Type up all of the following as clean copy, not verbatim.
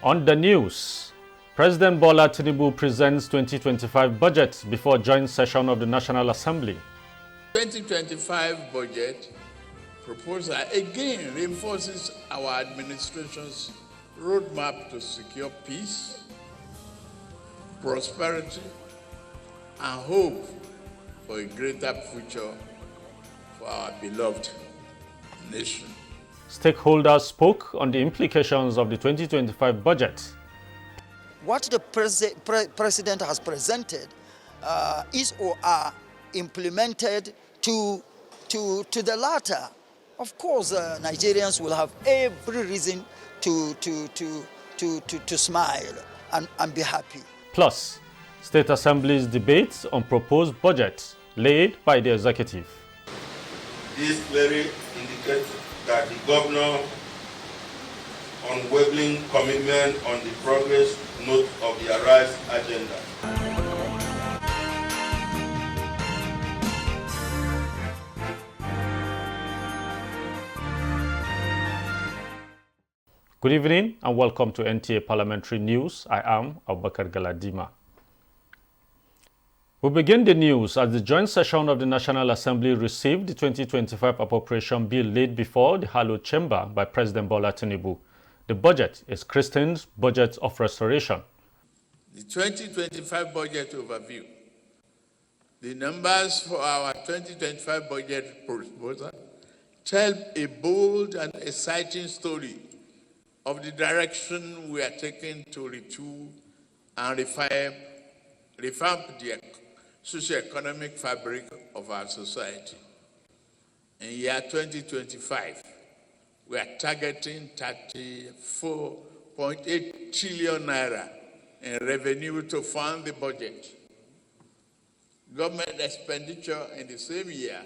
On the news, President Bola Tinubu presents 2025 budget before joint session of the National Assembly. 2025 budget proposal again reinforces our administration's roadmap to secure peace, prosperity, and hope for a greater future for our beloved nation. Stakeholders spoke on the implications of the 2025 budget. What the president has presented is or are implemented to the latter. Of course, Nigerians will have every reason to smile and be happy. Plus, State Assembly's debates on proposed budget laid by the executive. This clearly indicates that the governor unwavering commitment on the progress note of the Arise agenda. Good evening and welcome to NTA Parliamentary News. I am Abubakar Galadima. We begin the news as the joint session of the National Assembly received the 2025 appropriation bill laid before the hallowed chamber by President Bola Tinubu. The budget is christened Budget of Restoration. The 2025 budget overview. The numbers for our 2025 budget proposal tell a bold and exciting story of the direction we are taking to retool and revamp the socio-economic fabric of our society. In year 2025, we are targeting 34.8 trillion naira in revenue to fund the budget. Government expenditure in the same year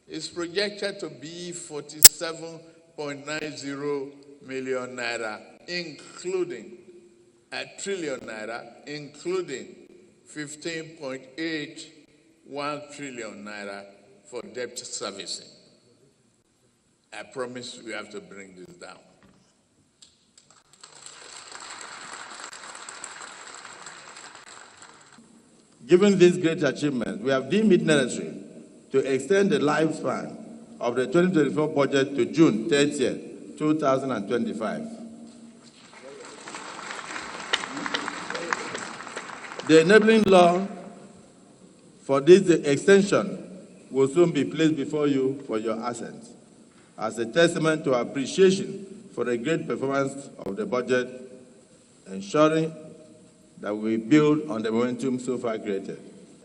is projected to be 47.90 million naira, including a trillion naira, including 15.81 trillion naira for debt servicing. I promise we have to bring this down. Given this great achievement, we have deemed it necessary to extend the lifespan of the 2024 budget to June 30th, 2025. The enabling law for this extension will soon be placed before you for your assent as a testament to our appreciation for the great performance of the budget, ensuring that we build on the momentum so far created.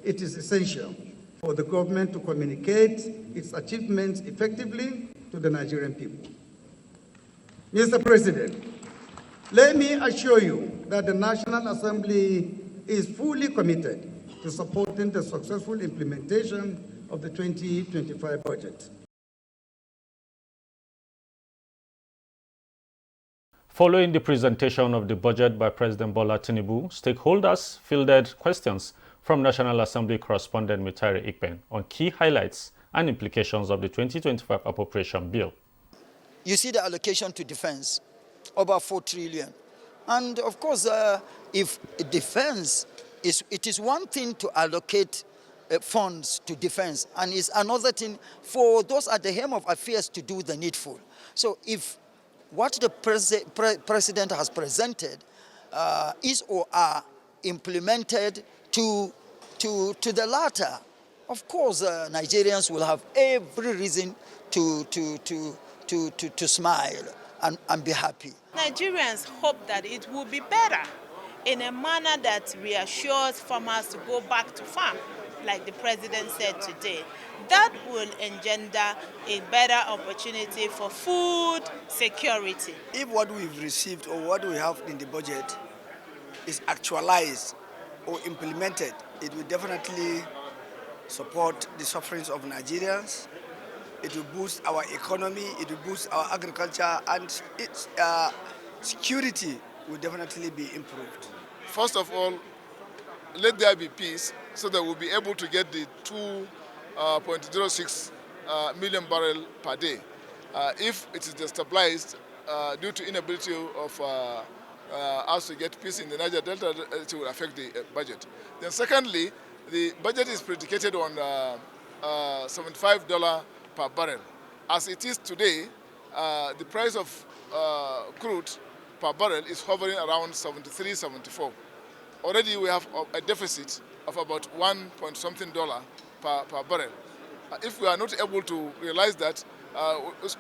It is essential for the government to communicate its achievements effectively to the Nigerian people. Mr. President, let me assure you that the National Assembly is fully committed to supporting the successful implementation of the 2025 budget. Following the presentation of the budget by President Bola Tinubu, stakeholders fielded questions from National Assembly correspondent Mitari Ikpen on key highlights and implications of the 2025 appropriation bill. You see the allocation to defense, over 4 trillion. And of course, if defense it is one thing to allocate funds to defense, and it's another thing for those at the helm of affairs to do the needful. So if what the president has presented is or are implemented to the latter, of course, Nigerians will have every reason to smile and be happy. Nigerians hope that it will be better in a manner that reassures farmers to go back to farm, like the president said today. That will engender a better opportunity for food security. If what we've received or what we have in the budget is actualized or implemented, it will definitely support the sufferings of Nigerians. It will boost our economy, it will boost our agriculture, and its security will definitely be improved. First of all, let there be peace so that we'll be able to get the 2.06 million barrel per day. If it is destabilized due to inability of as we get peace in the Niger Delta, it will affect the budget. Then secondly, the budget is predicated on $75 per barrel. As it is today, the price of crude per barrel is hovering around 73, 74. Already we have a deficit of about $1 per barrel. If we are not able to realize that,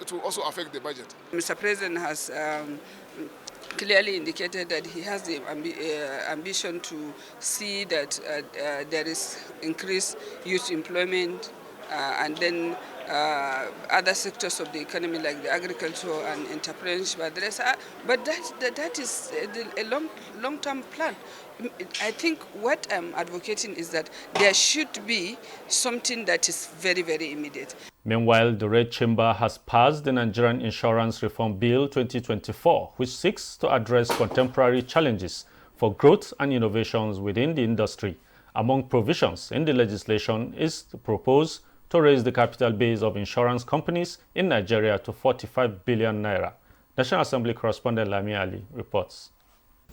it will also affect the budget. Mr. President has clearly indicated that he has the ambition to see that there is increased youth employment and then other sectors of the economy like the agriculture and entrepreneurship. But that is a long-term plan. I think what I'm advocating is that there should be something that is very, very immediate. Meanwhile, the Red Chamber has passed the Nigerian Insurance Reform Bill 2024, which seeks to address contemporary challenges for growth and innovations within the industry. Among provisions in the legislation is to propose to raise the capital base of insurance companies in Nigeria to 45 billion naira. National Assembly correspondent Lami Ali reports.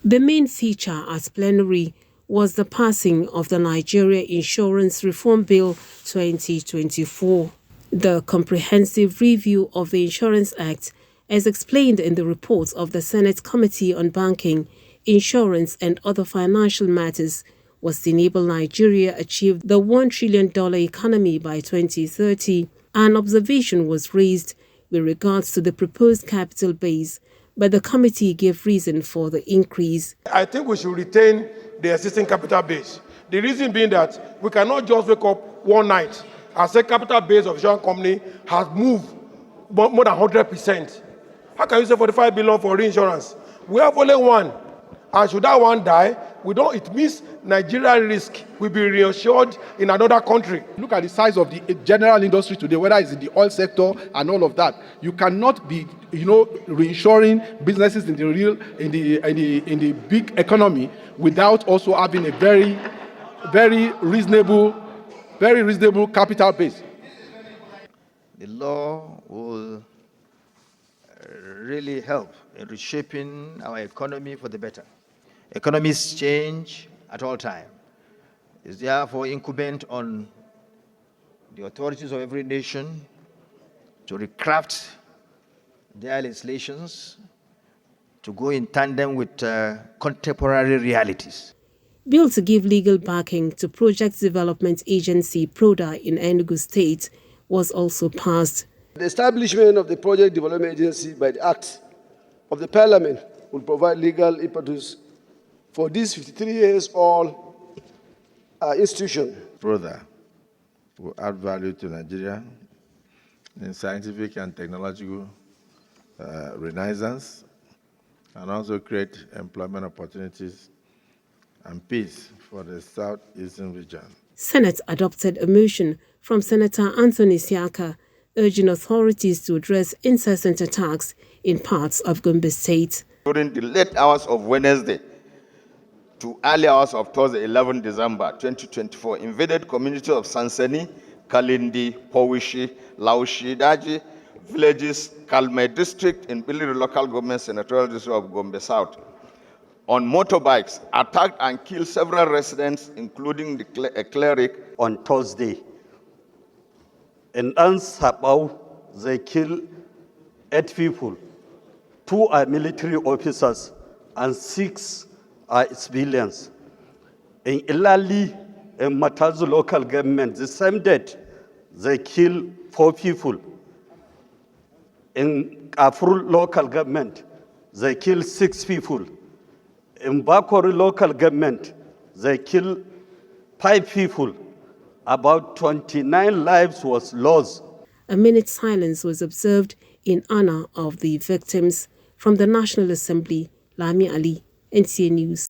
The main feature at plenary was the passing of the Nigeria Insurance Reform Bill 2024. The comprehensive review of the Insurance Act, as explained in the report of the Senate Committee on Banking, Insurance and Other Financial Matters, was to enable Nigeria achieve the $1 trillion economy by 2030. An observation was raised with regards to the proposed capital base, but the committee gave reason for the increase. I think we should retain the existing capital base. The reason being that we cannot just wake up one night and say capital base of insurance company has moved more than 100%. How can you say 45 billion for reinsurance? We have only one. And should that one die, it means Nigerian risk will be reinsured in another country. Look at the size of the general industry today, whether it's in the oil sector and all of that. You cannot be, reinsuring businesses in the big economy without also having a very, very reasonable capital base. The law will really help in reshaping our economy for the better. Economies change at all times. It's therefore incumbent on the authorities of every nation to recraft their legislations to go in tandem with contemporary realities. Bill to give legal backing to Project Development Agency PRODA in Enugu State was also passed. The establishment of the Project Development Agency by the Act of the Parliament will provide legal impetus for this 53 years old institution. PRODA will add value to Nigeria in scientific and technological renaissance and also create employment opportunities and peace for the southeastern region. Senate adopted a motion from Senator Anthony Siaka urging authorities to address incessant attacks in parts of Gombe State. During the late hours of Wednesday to early hours of Thursday, 11 December 2024, invaded communities of Sansani, Kalindi, Powishi, Laushi, Daji, villages, Kalme district in Biliri local government senatorial district of Gombe South, on motorbikes, attacked and killed several residents, including a cleric. On Thursday, in Ansabau, they killed 8 people. 2 are military officers and 6 are civilians. In Ilali and Matazu local government, the same date, they killed 4 people. In Kafur local government, they killed 6 people. In Bakori local government, they killed 5 people. About 29 lives was lost. A minute's silence was observed in honor of the victims. From the National Assembly, Lami Ali, NTA News.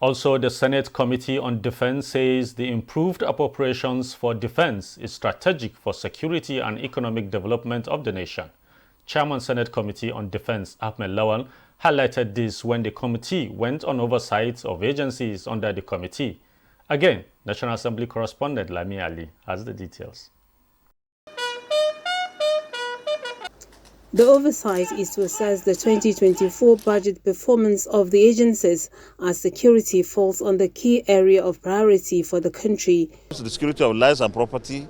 Also, the Senate Committee on Defense says the improved appropriations for defense is strategic for security and economic development of the nation. Chairman Senate Committee on Defense Ahmed Lawal highlighted this when the committee went on oversight of agencies under the committee. Again, National Assembly correspondent Lami Ali has the details. The oversight is to assess the 2024 budget performance of the agencies, as security falls on the key area of priority for the country. The security of lives and property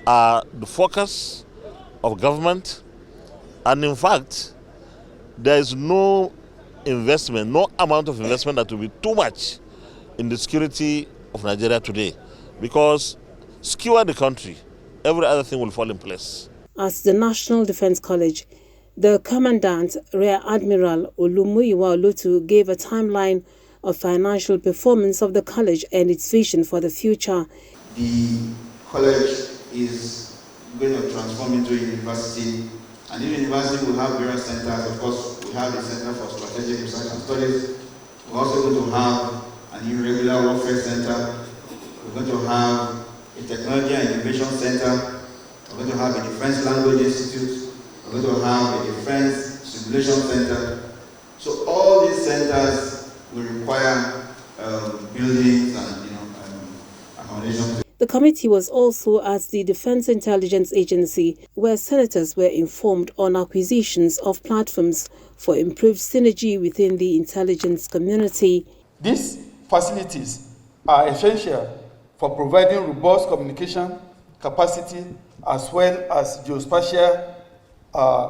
are the focus of government, and in fact, there is no investment, no amount of investment that will be too much in the security of Nigeria today, because secure the country, every other thing will fall in place. At the National Defense College, the Commandant, Rear Admiral Olumuyiwa Olotu, gave a timeline of financial performance of the college and its vision for the future. The college is going to transform into a university, and the university will have various centers. Of course, we have the Center for Strategic Research and Studies. We're also going to have an irregular warfare center. We're going to have a technology and innovation center. We're going to have a Defense Language Institute. We're going to have a Defense Simulation Center. So all these centers will require buildings and accommodation. The committee was also at the Defense Intelligence Agency, where senators were informed on acquisitions of platforms for improved synergy within the intelligence community. These facilities are essential for providing robust communication capacity as well as geospatial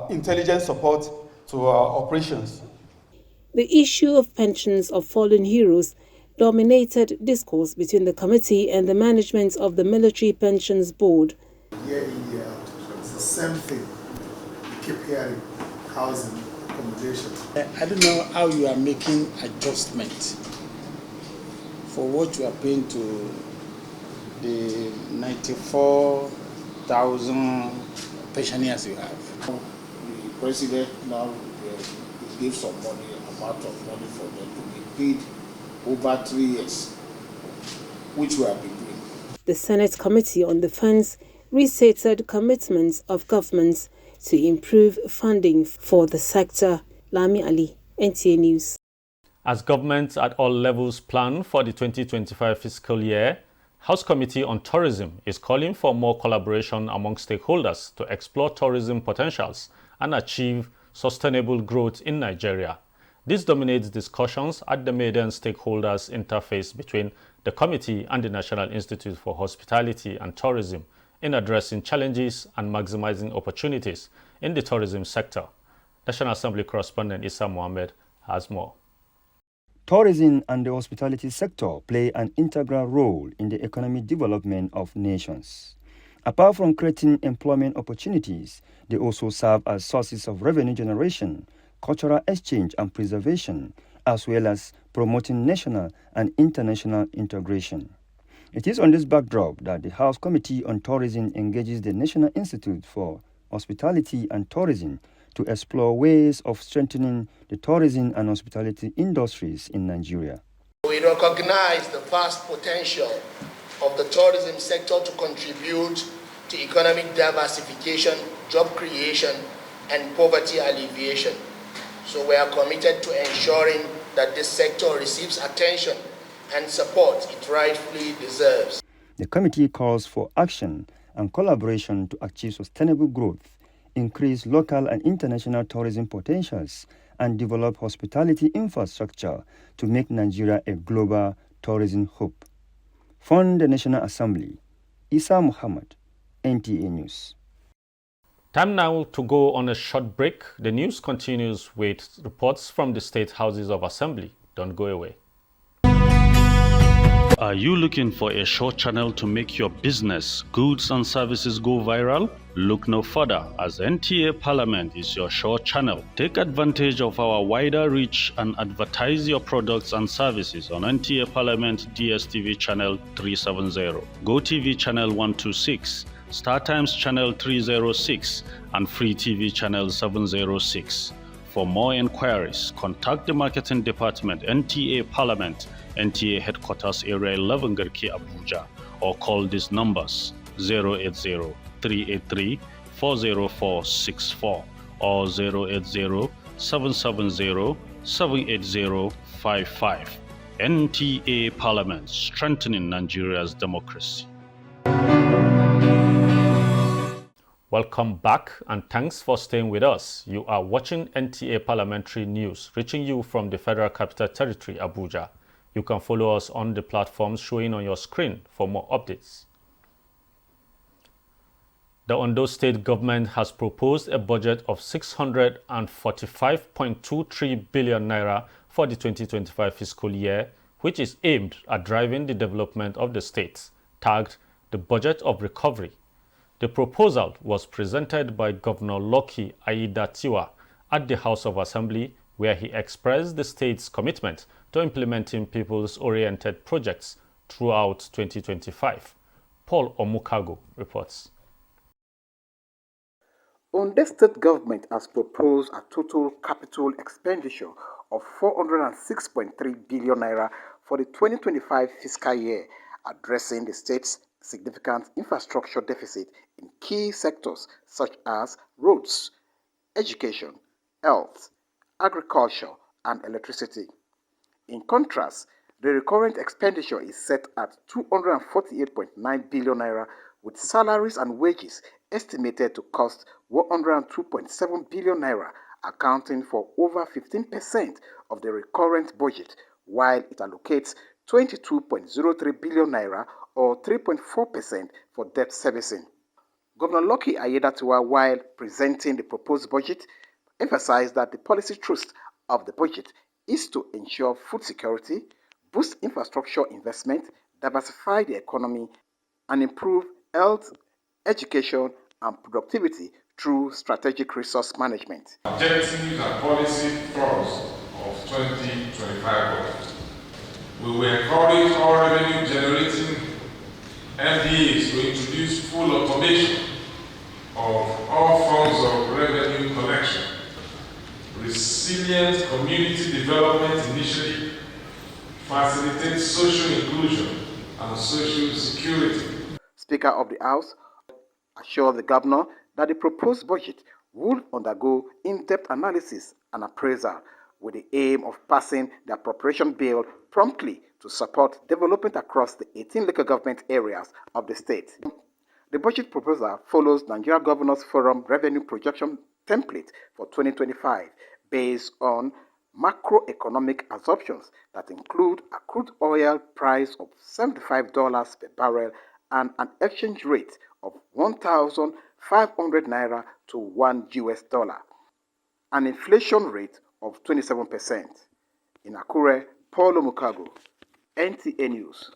intelligence support to our operations. The issue of pensions of fallen heroes dominated discourse between the committee and the management of the Military Pensions Board. Year in, year out, it's the same thing. You keep hearing housing, accommodation. I don't know how you are making adjustment for what you are paying to the 94,000 pensioners you have. The president now gives some money, amount of money for them to be paid over 3 years, which we have been doing. The Senate Committee on Defense restated commitments of governments to improve funding for the sector. Lami Ali, NTA News. As governments at all levels plan for the 2025 fiscal year, House Committee on Tourism is calling for more collaboration among stakeholders to explore tourism potentials and achieve sustainable growth in Nigeria. This dominates discussions at the maiden stakeholders interface between the committee and the National Institute for Hospitality and Tourism in addressing challenges and maximizing opportunities in the tourism sector. National Assembly correspondent Issa Mohammed has more. Tourism and the hospitality sector play an integral role in the economic development of nations. Apart from creating employment opportunities, they also serve as sources of revenue generation, cultural exchange and preservation, as well as promoting national and international integration. It is on this backdrop that the House Committee on Tourism engages the National Institute for Hospitality and Tourism to explore ways of strengthening the tourism and hospitality industries in Nigeria. We recognize the vast potential of the tourism sector to contribute to economic diversification, job creation, and poverty alleviation. So we are committed to ensuring that this sector receives attention and support it rightfully deserves. The committee calls for action and collaboration to achieve sustainable growth, increase local and international tourism potentials, and develop hospitality infrastructure to make Nigeria a global tourism hub. From the National Assembly, Issa Muhammad, NTA News. Time now to go on a short break. The news continues with reports from the State Houses of Assembly. Don't go away. Are you looking for a short channel to make your business, goods and services go viral? Look no further, as NTA Parliament is your short channel. Take advantage of our wider reach and advertise your products and services on NTA Parliament DSTV channel 370, GoTV channel 126, StarTimes channel 306, and Free TV channel 706. For more inquiries, contact the Marketing Department, NTA Parliament, NTA Headquarters Area 11 Garki Abuja, or call these numbers 080-383-40464 or 080-770-78055. NTA Parliament, strengthening Nigeria's democracy. Welcome back and thanks for staying with us. You are watching NTA Parliamentary News, reaching you from the Federal Capital Territory, Abuja. You can follow us on the platforms showing on your screen for more updates. The Ondo State government has proposed a budget of 645.23 billion naira for the 2025 fiscal year, which is aimed at driving the development of the state, tagged the Budget of Recovery. The proposal was presented by Governor Lucky Aiyedatiwa at the House of Assembly, where he expressed the state's commitment to implementing people's-oriented projects throughout 2025. Paul Omukago reports. Ondo State government has proposed a total capital expenditure of 406.3 billion naira for the 2025 fiscal year, addressing the state's significant infrastructure deficit in key sectors such as roads, education, health, agriculture, and electricity. In contrast, the recurrent expenditure is set at 248.9 billion naira, with salaries and wages estimated to cost 102.7 billion naira, accounting for over 15% of the recurrent budget, while it allocates 22.03 billion naira or 3.4% for debt servicing. Governor Lucky Aiyedatiwa, while presenting the proposed budget, emphasized that the policy thrust of the budget is to ensure food security, boost infrastructure investment, diversify the economy, and improve health, education, and productivity through strategic resource management. Objectives and policy focus of 2025 budget. We will encourage all revenue-generating NTAs to introduce full automation of all forms of revenue collection, resilient community development initiative, facilitate social inclusion and social security. Speaker of the House assured the governor that the proposed budget would undergo in-depth analysis and appraisal with the aim of passing the appropriation bill promptly to support development across the 18 local government areas of the state. The budget proposal follows Nigeria Governors Forum revenue projection template for 2025 based on macroeconomic assumptions that include a crude oil price of $75 per barrel and an exchange rate of 1,500 naira to $1, an inflation rate of 27%. In Akure, Paul Omukago, NTA News.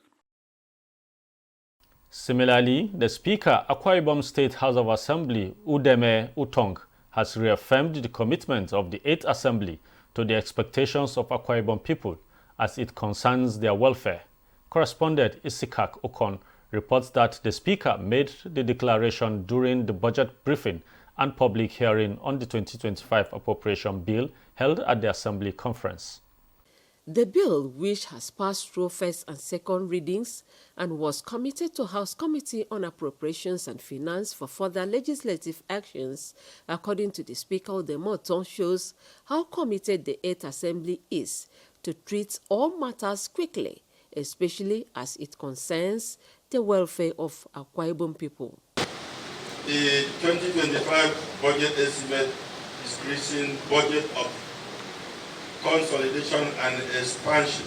Similarly, the Speaker, Akwa Ibom State House of Assembly, Udeme Utong, has reaffirmed the commitment of the 8th Assembly to the expectations of Akwa Ibom people as it concerns their welfare. Correspondent Isikak Okon reports that the Speaker made the declaration during the budget briefing and public hearing on the 2025 appropriation bill held at the Assembly conference. The bill, which has passed through first and second readings and was committed to House Committee on Appropriations and Finance for further legislative actions, according to the Speaker of the Moton, shows how committed the 8th Assembly is to treat all matters quickly, especially as it concerns the welfare of Akwa Ibom people. The 2025 budget estimate is increasing budget of consolidation and expansion.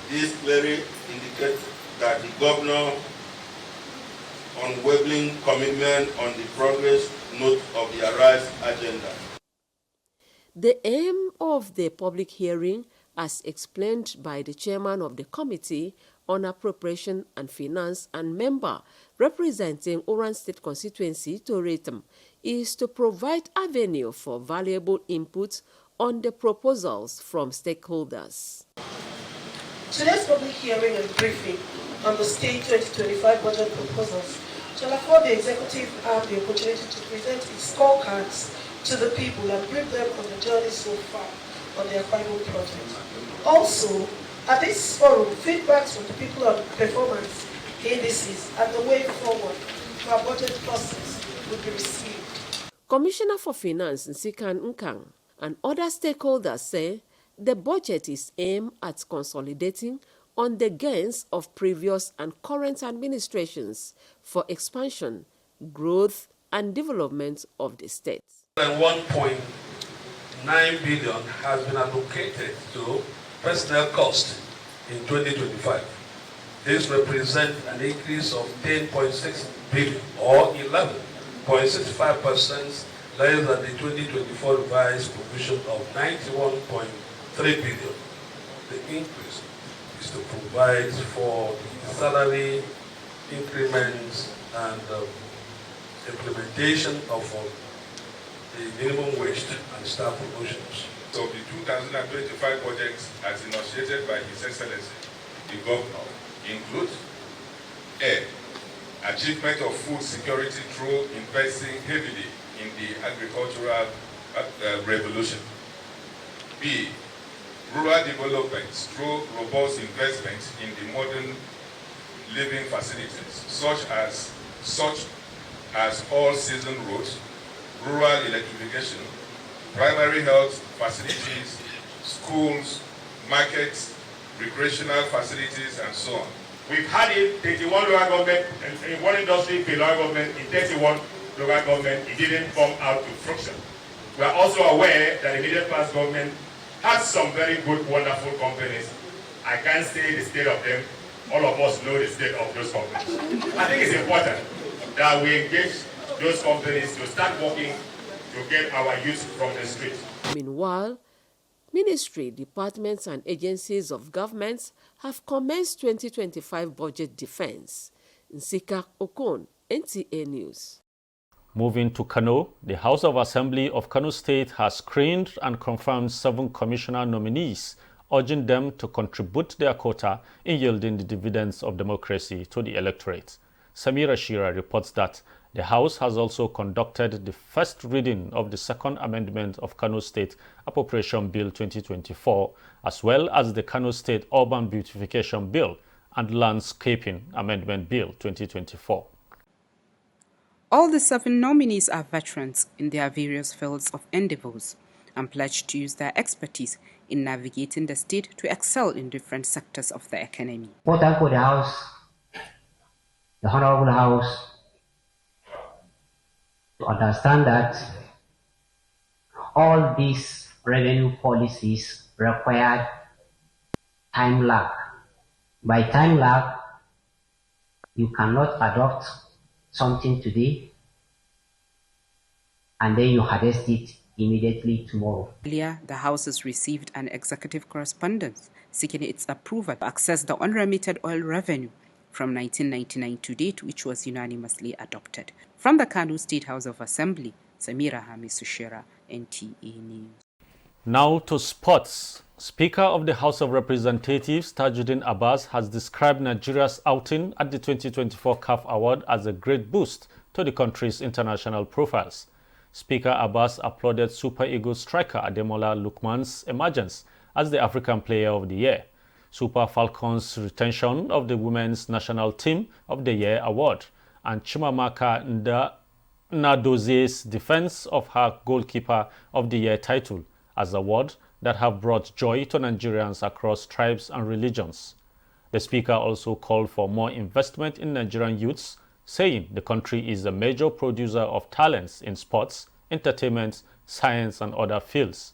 This clearly indicates that the governor unwavering commitment on the progress note of the Arise agenda. The aim of the public hearing, as explained by the chairman of the Committee on Appropriation and Finance and member representing Oran State constituency to Retum, is to provide avenue for valuable input on the proposals from stakeholders. Today's public hearing and briefing on the state 2025 budget proposals shall afford the executive arm the opportunity to present its scorecards to the people and brief them on the journey so far on their final project. Also, at this forum, feedbacks from the people on performance indices and the way forward to our budget process will be received. Commissioner for Finance Nsikan Nkang and other stakeholders say the budget is aimed at consolidating on the gains of previous and current administrations for expansion, growth and development of the state. 1.9 billion has been allocated to personnel cost in 2025. This represents an increase of 10.6 billion or 11.65% less than the 2024 revised provision of 91.3 billion. The increase is to provide for the salary increments and implementation of the minimum wage and staff promotions. So the 2025 budget as initiated by His Excellency, the Governor, includes A. Achievement of food security through investing heavily in the agricultural revolution. B. Rural development through robust investment in the modern living facilities, such as all-season roads, rural electrification, primary health facilities, schools, markets, recreational facilities, and so on. We've had it 31 local government and in one industry per local government, in 31 local government, it didn't come out to fruition. We are also aware that the middle class government has some very good, wonderful companies. I can't say the state of them. All of us know the state of those companies. I think it's important that we engage those companies to start working to get our youth from the street. Meanwhile, ministry, departments and agencies of governments have commenced 2025 budget defense. Nsika Okon, NTA News. Moving to Kano, the House of Assembly of Kano State has screened and confirmed 7 commissioner nominees, urging them to contribute their quota in yielding the dividends of democracy to the electorate. Samira Shira reports that the House has also conducted the first reading of the second amendment of Kano State Appropriation Bill 2024, as well as the Kano State Urban Beautification Bill and Landscaping Amendment Bill 2024. All the 7 nominees are veterans in their various fields of endeavors and pledge to use their expertise in navigating the state to excel in different sectors of the economy. Important for the House, the Honorable House, to understand that all these revenue policies require time lag. By time lag, you cannot adopt something today and then you harvest it immediately tomorrow. Earlier, the House has received an executive correspondence seeking its approval to access the unremitted oil revenue from 1999 to date, which was unanimously adopted. From the Kano State House of Assembly, Samira Hamisushera, NTA News. Now to sports. Speaker of the House of Representatives, Tajuddin Abbas, has described Nigeria's outing at the 2024 CAF Award as a great boost to the country's international profiles. Speaker Abbas applauded Super Eagles striker Ademola Lookman's emergence as the African Player of the Year, Super Falcons' retention of the Women's National Team of the Year award, and Chimamaka Nnadoze's defense of her Goalkeeper of the Year title as awards that have brought joy to Nigerians across tribes and religions. The speaker also called for more investment in Nigerian youths, saying the country is a major producer of talents in sports, entertainment, science, and other fields.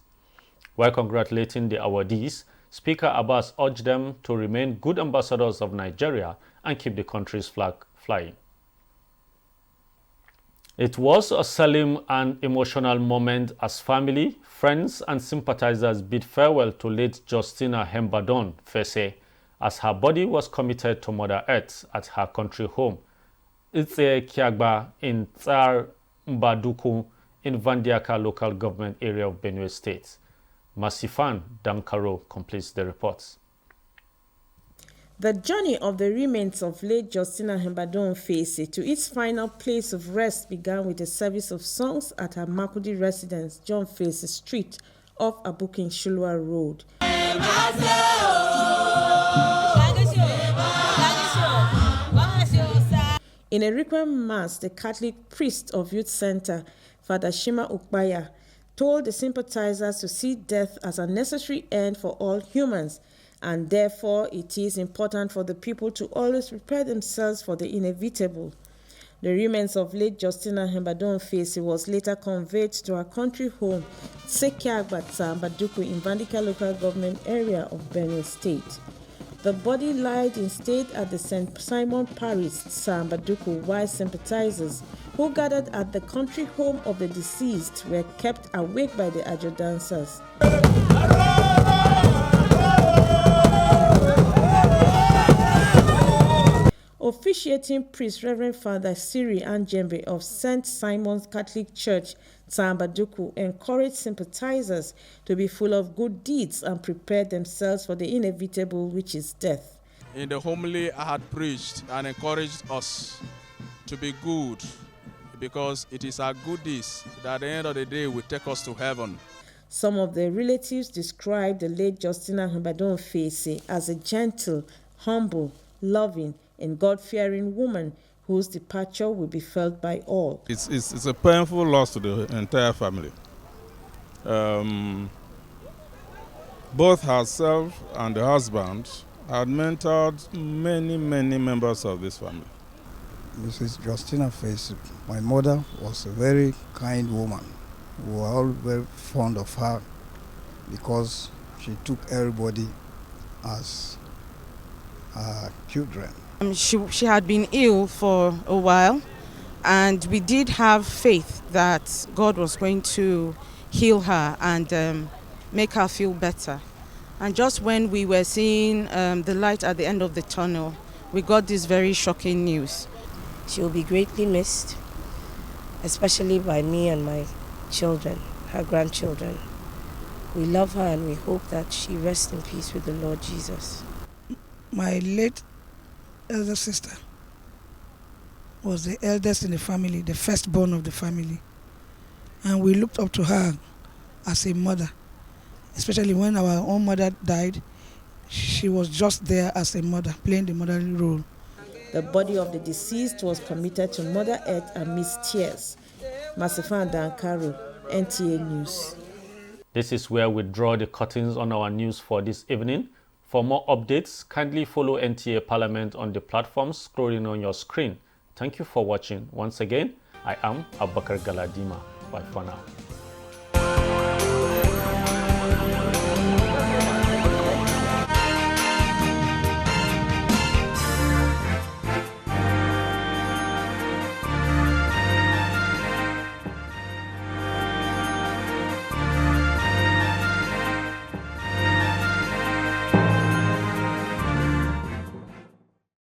While congratulating the awardees, Speaker Abbas urged them to remain good ambassadors of Nigeria and keep the country's flag flying. It was a solemn and emotional moment as family, friends, and sympathizers bid farewell to late Justina Hembadon Fese as her body was committed to Mother Earth at her country home, Itse Kiagba in Tsar Mbaduku in Vandiaka local government area of Benue State. Masifan Dankaro completes the reports. The journey of the remains of late Justina Hembadon Fese to its final place of rest began with a service of songs at her Makudi residence, John Fese Street, off Abukin Shulwa Road. In a requiem mass, the Catholic priest of Youth Center, Father Shima Ukbaya, told the sympathizers to see death as a necessary end for all humans, and therefore it is important for the people to always prepare themselves for the inevitable. The remains of late Justina Hembadon Fesi was later conveyed to her country home, Sekiagba Sambaduku in Vandika local government area of Benue State. The body lied in state at the St. Simon Parish, Sambaduku, while sympathizers who gathered at the country home of the deceased were kept awake by the Ajo dancers. Officiating priest Reverend Father Siri Anjembe of St. Simon's Catholic Church, Sambaduku, encouraged sympathizers to be full of good deeds and prepare themselves for the inevitable, which is death. In the homily, I had preached and encouraged us to be good, because it is our good deeds that at the end of the day will take us to heaven. Some of the relatives described the late Justina Hembadon Fesi as a gentle, humble, loving, and God-fearing woman whose departure will be felt by all. It's a painful loss to the entire family. Both herself and the husband had mentored many members of this family. Mrs. Justina Fesi, my mother, was a very kind woman. We were all very fond of her because she took everybody as children. She had been ill for a while, and we did have faith that God was going to heal her and make her feel better. And just when we were seeing the light at the end of the tunnel, we got this very shocking news. She will be greatly missed, especially by me and my children, her grandchildren. We love her and we hope that she rests in peace with the Lord Jesus. My late elder sister was the eldest in the family, the firstborn of the family. And we looked up to her as a mother, especially when our own mother died. She was just there as a mother, playing the motherly role. The body of the deceased was committed to Mother Earth amidst tears. Masifan Dankaru, NTA News. This is where we draw the curtains on our news for this evening. For more updates, kindly follow NTA Parliament on the platforms scrolling on your screen. Thank you for watching. Once again, I am Abubakar Galadima. Bye for now.